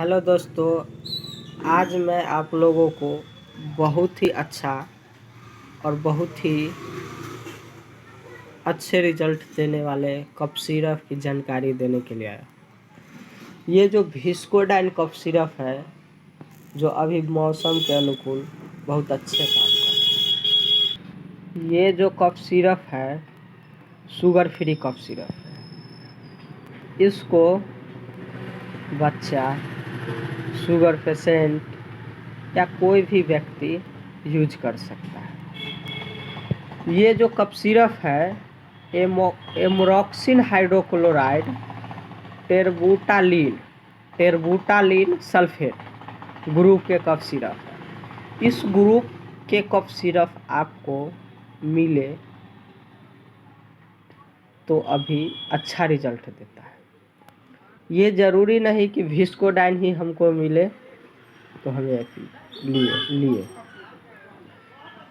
Hello दोस्तों, आज मैं आप लोगों को बहुत ही अच्छा और बहुत ही अच्छे रिजल्ट देने वाले कफ सिरप की जानकारी देने के लिए आया। ये जो विस्कोडाइन कफ सिरप है, जो अभी मौसम के अनुकूल बहुत अच्छे काम कर रहा है। ये जो कफ सिरप है, शुगर फ्री कफ सिरप है। इसको बच्चा, शुगर पेशेंट या कोई भी व्यक्ति यूज कर सकता है। ये जो कफ सिरप है एमोरॉक्सिन हाइड्रोक्लोराइड टेरबुटालिन सल्फेट ग्रुप के कफ सिरप है। इस ग्रुप के कफ सिरप आपको मिले तो अभी अच्छा रिजल्ट देता है। ये ज़रूरी नहीं कि विस्कोडाइन ही हमको मिले तो हमें लिए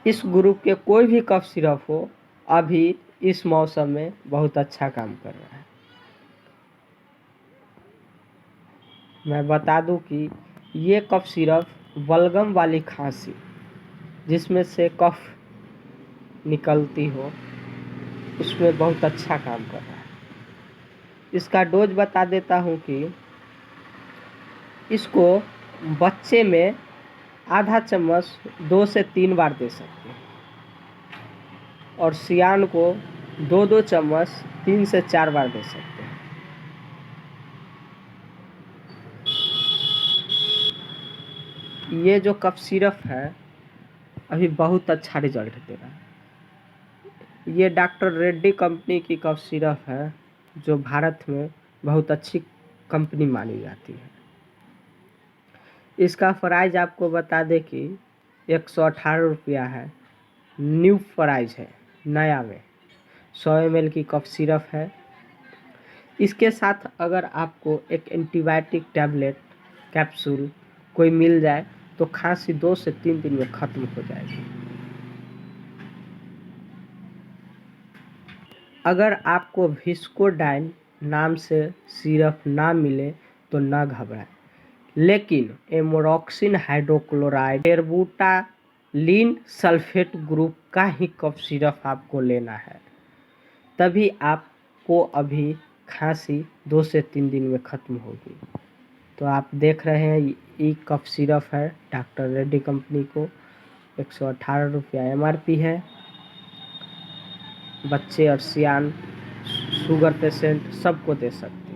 इस ग्रुप के कोई भी कफ सिरप हो, अभी इस मौसम में बहुत अच्छा काम कर रहा है। मैं बता दूं कि ये कफ सिरप बलगम वाली खांसी, जिसमें से कफ निकलती हो, उसमें बहुत अच्छा काम कर रहा है। इसका डोज बता देता हूं कि इसको बच्चे में आधा चम्मच 2 से 3 बार दे सकते हैं और सियान को 2-2 चम्मच 3 से 4 बार दे सकते हैं। ये जो कफ सिरप है अभी बहुत अच्छा रिजल्ट दे रहा है। ये डॉक्टर रेड्डी कंपनी की कफ सिरप है, जो भारत में बहुत अच्छी कंपनी मानी जाती है। इसका प्राइस आपको बता दें कि 118 रुपया है। न्यू प्राइस है, नया में 100 ml की कफ सिरप है। इसके साथ अगर आपको एक एंटीबायोटिक टैबलेट कैप्सूल कोई मिल जाए तो खांसी 2 से 3 दिन में ख़त्म हो जाएगी। अगर आपको विस्कोडाइन नाम से सिरप ना मिले तो ना घबराएं, लेकिन एमोरॉक्सिन हाइड्रोक्लोराइड टेरबुटालिन सल्फेट ग्रुप का ही कफ सिरप आपको लेना है, तभी आपको अभी खांसी 2 से 3 दिन में ख़त्म होगी। तो आप देख रहे हैं ये कफ सिरप है डॉक्टर रेड्डी कंपनी को 118 रुपया MRP है। बच्चे और सियान, शुगर पेशेंट सबको दे सकते हैं।